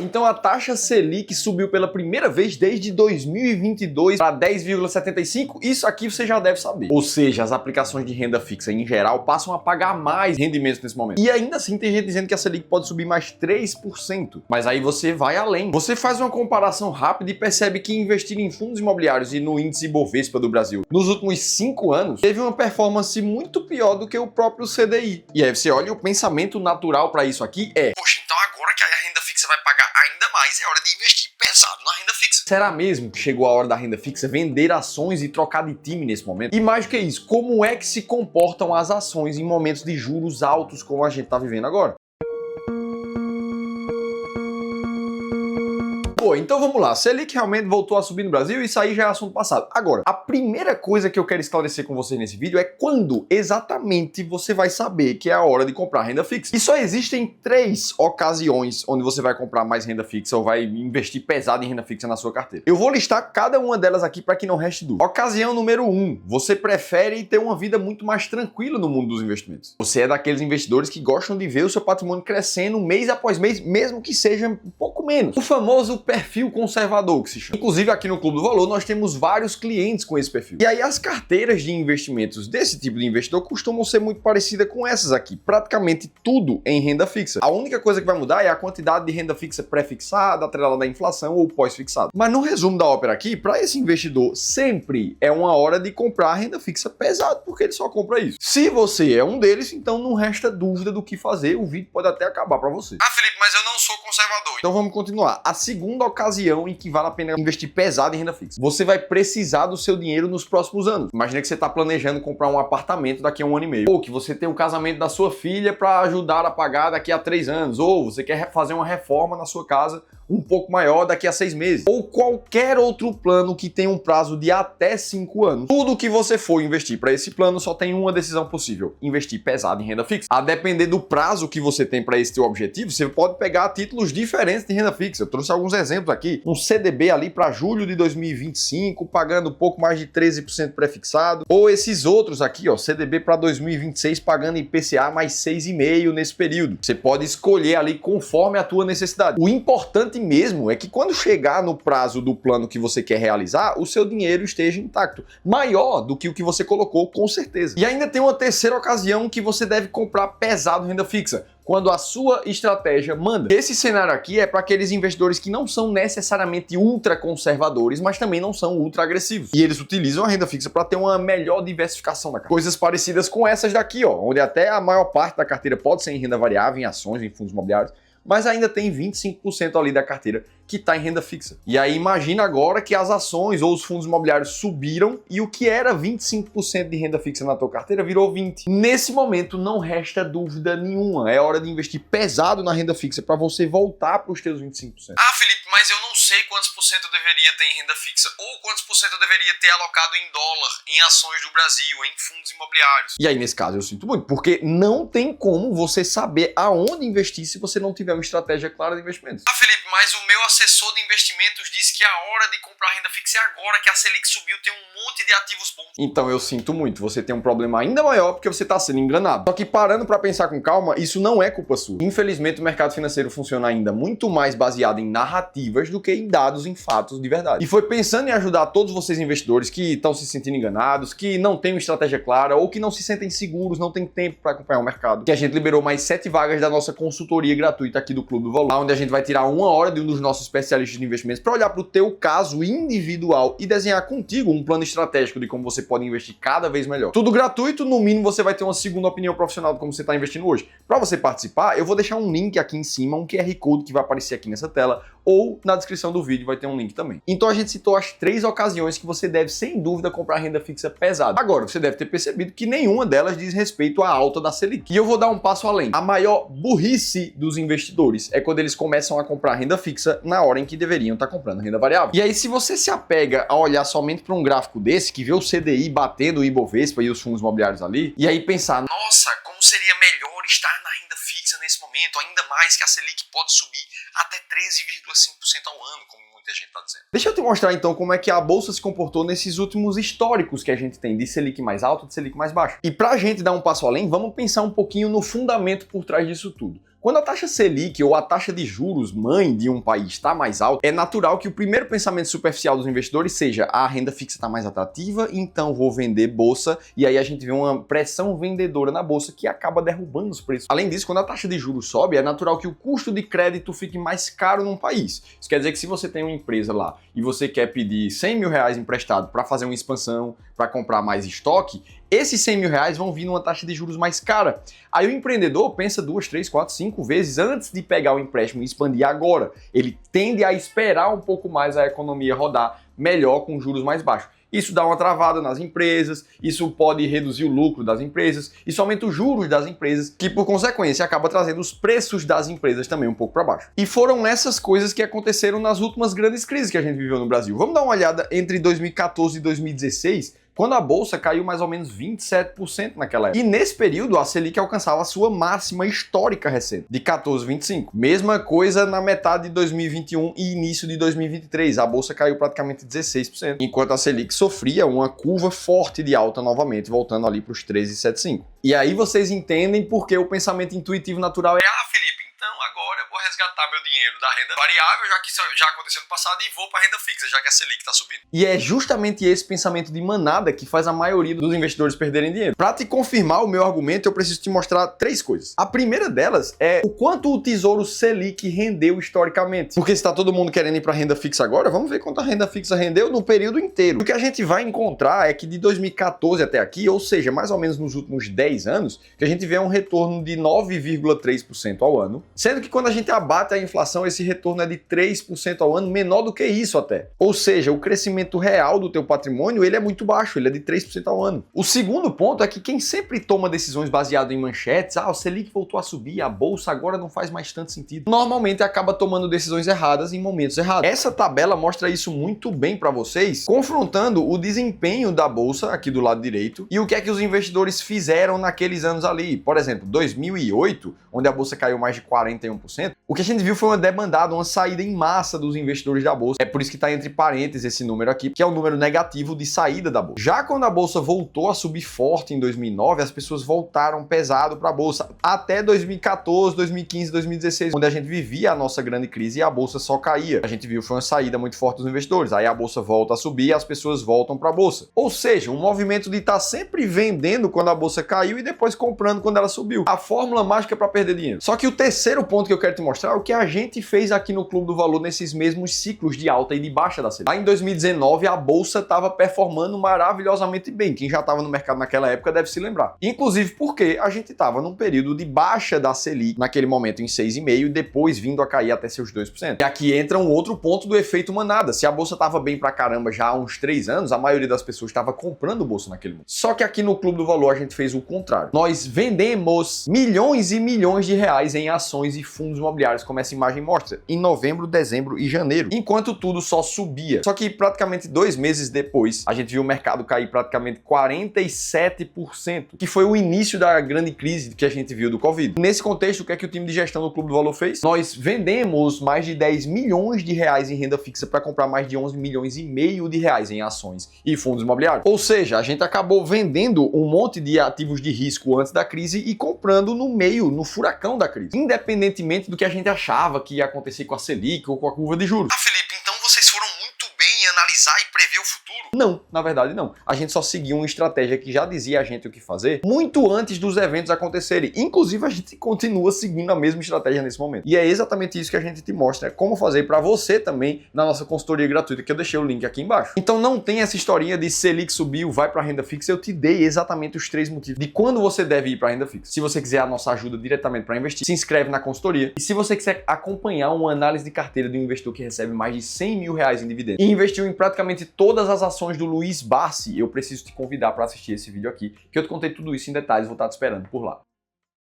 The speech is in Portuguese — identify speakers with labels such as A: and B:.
A: Então a taxa Selic subiu pela primeira vez desde 2022 para 10,75%. Isso aqui você já deve saber. Ou seja, as aplicações de renda fixa em geral passam a pagar mais rendimentos nesse momento. E ainda assim tem gente dizendo que a Selic pode subir mais 3%. Mas aí você vai além. Você faz uma comparação rápida e percebe que investir em fundos imobiliários e no índice Ibovespa do Brasil nos últimos 5 anos teve uma performance muito pior do que o próprio CDI. E aí você olha, o pensamento natural para isso aqui é: poxa, então agora que a renda fixa vai pagar ainda mais, é hora de investir pesado na renda fixa. Será mesmo que chegou a hora da renda fixa vender ações e trocar de time nesse momento? E mais do que isso, como é que se comportam as ações em momentos de juros altos como a gente está vivendo agora? Pô, então vamos lá, Selic realmente voltou a subir no Brasil e isso aí já é assunto passado. Agora, a primeira coisa que eu quero esclarecer com vocês nesse vídeo é quando exatamente você vai saber que é a hora de comprar renda fixa. E só existem 3 ocasiões onde você vai comprar mais renda fixa ou vai investir pesado em renda fixa na sua carteira. Eu vou listar cada uma delas aqui para que não reste dúvida. Ocasião número 1, você prefere ter uma vida muito mais tranquila no mundo dos investimentos. Você é daqueles investidores que gostam de ver o seu patrimônio crescendo mês após mês, mesmo que seja um pouco menos. O famoso perfil conservador, que se chama. Inclusive aqui no Clube do Valor nós temos vários clientes com esse perfil. E aí as carteiras de investimentos desse tipo de investidor costumam ser muito parecidas com essas aqui. Praticamente tudo em renda fixa. A única coisa que vai mudar é a quantidade de renda fixa pré-fixada, atrelada à inflação ou pós-fixada. Mas no resumo da ópera aqui, para esse investidor sempre é uma hora de comprar renda fixa pesado, porque ele só compra isso. Se você é um deles, então não resta dúvida do que fazer. O vídeo pode até acabar para você. Ah, Felipe, mas eu não sou conservador. Então vamos continuar. A segunda ocasião em que vale a pena investir pesado em renda fixa. Você vai precisar do seu dinheiro nos próximos anos. Imagina que você está planejando comprar um apartamento daqui a 1 ano e meio. Ou que você tem o casamento da sua filha para ajudar a pagar daqui a 3 anos. Ou você quer fazer uma reforma na sua casa um pouco maior daqui a 6 meses. Ou qualquer outro plano que tenha um prazo de até 5 anos. Tudo que você for investir para esse plano só tem uma decisão possível: investir pesado em renda fixa. A depender do prazo que você tem para esse seu objetivo, você pode pegar títulos diferentes de renda fixa. Eu trouxe alguns exemplos aqui. Um CDB ali para julho de 2025, pagando um pouco mais de 13% pré-fixado. Ou esses outros aqui, ó, CDB para 2026, pagando IPCA mais 6,5% nesse período. Você pode escolher ali conforme a tua necessidade. O importante mesmo é que quando chegar no prazo do plano que você quer realizar, o seu dinheiro esteja intacto. Maior do que o que você colocou, com certeza. E ainda tem uma terceira ocasião que você deve comprar pesado renda fixa: quando a sua estratégia manda. Esse cenário aqui é para aqueles investidores que não são necessariamente ultra conservadores, mas também não são ultra agressivos. E eles utilizam a renda fixa para ter uma melhor diversificação da carteira. Coisas parecidas com essas daqui, ó, onde até a maior parte da carteira pode ser em renda variável, em ações, em fundos imobiliários, mas ainda tem 25% ali da carteira que está em renda fixa. E aí imagina agora que as ações ou os fundos imobiliários subiram e o que era 25% de renda fixa na tua carteira virou 20%. Nesse momento não resta dúvida nenhuma, é hora de investir pesado na renda fixa para você voltar para os teus 25%. Ah, Felipe, mas eu não sei quantos por cento eu deveria ter em renda fixa ou quantos por cento eu deveria ter alocado em dólar, em ações do Brasil, em fundos imobiliários. E aí nesse caso eu sinto muito, porque não tem como você saber aonde investir se você não tiver uma estratégia clara de investimentos. Ah, Felipe, mas o meu assessor de investimentos disse que a hora de comprar renda fixa é agora, que a Selic subiu, tem um monte de ativos bons. Então eu sinto muito, você tem um problema ainda maior porque você está sendo enganado. Só que parando para pensar com calma, isso não é culpa sua. Infelizmente o mercado financeiro funciona ainda muito mais baseado em narrativas do que em dados, em fatos de verdade. E foi pensando em ajudar todos vocês investidores que estão se sentindo enganados, que não têm uma estratégia clara ou que não se sentem seguros, não têm tempo para acompanhar o mercado, que a gente liberou mais 7 vagas da nossa consultoria gratuita aqui do Clube do Valor, onde a gente vai tirar 1 hora de um dos nossos especialistas de investimentos para olhar para o teu caso individual e desenhar contigo um plano estratégico de como você pode investir cada vez melhor. Tudo gratuito, no mínimo você vai ter uma segunda opinião profissional de como você está investindo hoje. Para você participar, eu vou deixar um link aqui em cima, um QR Code que vai aparecer aqui nessa tela, ou na descrição do vídeo vai ter um link também. Então a gente citou as 3 ocasiões que você deve, sem dúvida, comprar renda fixa pesada. Agora, você deve ter percebido que nenhuma delas diz respeito à alta da Selic. E eu vou dar um passo além. A maior burrice dos investidores é quando eles começam a comprar renda fixa na hora em que deveriam estar comprando renda variável. E aí, se você se apega a olhar somente para um gráfico desse, que vê o CDI batendo o Ibovespa e os fundos imobiliários ali, e aí pensar: nossa, como seria melhor estar na renda fixa nesse momento, ainda mais que a Selic pode subir até 13,5% ao ano, como muita gente está dizendo. Deixa eu te mostrar então como é que a bolsa se comportou nesses últimos históricos que a gente tem de Selic mais alto, de Selic mais baixo. E para a gente dar um passo além, vamos pensar um pouquinho no fundamento por trás disso tudo. Quando a taxa Selic ou a taxa de juros mãe de um país está mais alta, é natural que o primeiro pensamento superficial dos investidores seja: a renda fixa está mais atrativa, então vou vender bolsa, e aí a gente vê uma pressão vendedora na bolsa que acaba derrubando os preços. Além disso, quando a taxa de juros sobe, é natural que o custo de crédito fique mais caro num país. Isso quer dizer que se você tem uma empresa lá e você quer pedir 100 mil reais emprestado para fazer uma expansão, para comprar mais estoque, esses 100 mil reais vão vir numa taxa de juros mais cara. Aí o empreendedor pensa 2, 3, 4, 5 vezes antes de pegar o empréstimo e expandir agora. Ele tende a esperar um pouco mais a economia rodar melhor com juros mais baixos. Isso dá uma travada nas empresas, isso pode reduzir o lucro das empresas, isso aumenta os juros das empresas, que por consequência acaba trazendo os preços das empresas também um pouco para baixo. E foram essas coisas que aconteceram nas últimas grandes crises que a gente viveu no Brasil. Vamos dar uma olhada entre 2014 e 2016, quando a bolsa caiu mais ou menos 27% naquela época. E nesse período, a Selic alcançava a sua máxima histórica recente, de 14,25. Mesma coisa na metade de 2021 e início de 2023. A bolsa caiu praticamente 16%, enquanto a Selic sofria uma curva forte de alta novamente, voltando ali para os 13,75. E aí vocês entendem por que o pensamento intuitivo natural é: Felipe, então agora eu vou resgatar meu dinheiro da renda variável, já que isso já aconteceu no passado, e vou para a renda fixa, já que a Selic está subindo. E é justamente esse pensamento de manada que faz a maioria dos investidores perderem dinheiro. Para te confirmar o meu argumento, eu preciso te mostrar 3 coisas. A primeira delas é o quanto o Tesouro Selic rendeu historicamente. Porque se está todo mundo querendo ir para a renda fixa agora, vamos ver quanto a renda fixa rendeu no período inteiro. O que a gente vai encontrar é que de 2014 até aqui, ou seja, mais ou menos nos últimos 10 anos, que a gente vê um retorno de 9,3% ao ano, sendo que quando a gente abate a inflação, esse retorno é de 3% ao ano, menor do que isso até. Ou seja, o crescimento real do teu patrimônio, ele é muito baixo, ele é de 3% ao ano. O segundo ponto é que quem sempre toma decisões baseadas em manchetes, o Selic voltou a subir, a bolsa agora não faz mais tanto sentido, normalmente acaba tomando decisões erradas em momentos errados. Essa tabela mostra isso muito bem para vocês, confrontando o desempenho da bolsa aqui do lado direito e o que é que os investidores fizeram naqueles anos ali. Por exemplo, 2008, onde a bolsa caiu mais de 41%, o que a gente viu foi uma debandada, uma saída em massa dos investidores da bolsa. É por isso que está entre parênteses esse número aqui, que é o número negativo de saída da bolsa. Já quando a bolsa voltou a subir forte em 2009, as pessoas voltaram pesado para a bolsa, até 2014, 2015, 2016, onde a gente vivia a nossa grande crise e a bolsa só caía. A gente viu foi uma saída muito forte dos investidores. Aí a bolsa volta a subir e as pessoas voltam para a bolsa. Ou seja, um movimento de estar sempre vendendo quando a bolsa caiu e depois comprando quando ela subiu. A fórmula mágica para perder dinheiro. Só que o terceiro ponto que eu quero te mostrar é o que a gente fez aqui no Clube do Valor nesses mesmos ciclos de alta e de baixa da Selic. Lá em 2019, a bolsa estava performando maravilhosamente bem. Quem já estava no mercado naquela época deve se lembrar. Inclusive porque a gente estava num período de baixa da Selic, naquele momento em 6,5%, e depois vindo a cair até seus 2%. E aqui entra um outro ponto do efeito manada. Se a bolsa estava bem pra caramba já há uns 3 anos, a maioria das pessoas estava comprando bolsa naquele momento. Só que aqui no Clube do Valor a gente fez o contrário. Nós vendemos milhões e milhões de reais em ações e fundos imobiliários, como essa imagem mostra, em novembro, dezembro e janeiro, enquanto tudo só subia. Só que praticamente 2 meses depois, a gente viu o mercado cair praticamente 47%, que foi o início da grande crise que a gente viu do Covid. Nesse contexto, o que é que o time de gestão do Clube do Valor fez? Nós vendemos mais de 10 milhões de reais em renda fixa para comprar mais de 11 milhões e meio de reais em ações e fundos imobiliários. Ou seja, a gente acabou vendendo um monte de ativos de risco antes da crise e comprando no meio, no furacão da crise, independentemente do que a gente achava que ia acontecer com a Selic ou com a curva de juros.
B: Felipe, então vocês foram muito bem em analisar e prever o futuro?
A: Não, na verdade não. A gente só seguiu uma estratégia que já dizia a gente o que fazer muito antes dos eventos acontecerem. Inclusive, a gente continua seguindo a mesma estratégia nesse momento. E é exatamente isso que a gente te mostra, como fazer para você também na nossa consultoria gratuita, que eu deixei o link aqui embaixo. Então não tem essa historinha de Selic subiu, vai para renda fixa. Eu te dei exatamente os 3 motivos de quando você deve ir para renda fixa. Se você quiser a nossa ajuda diretamente para investir, se inscreve na consultoria. E se você quiser acompanhar uma análise de carteira de um investidor que recebe mais de 100 mil reais em dividendos e investiu em praticamente todas as ações do Luiz Barsi, eu preciso te convidar para assistir esse vídeo aqui, que eu te contei tudo isso em detalhes, vou estar te esperando por lá.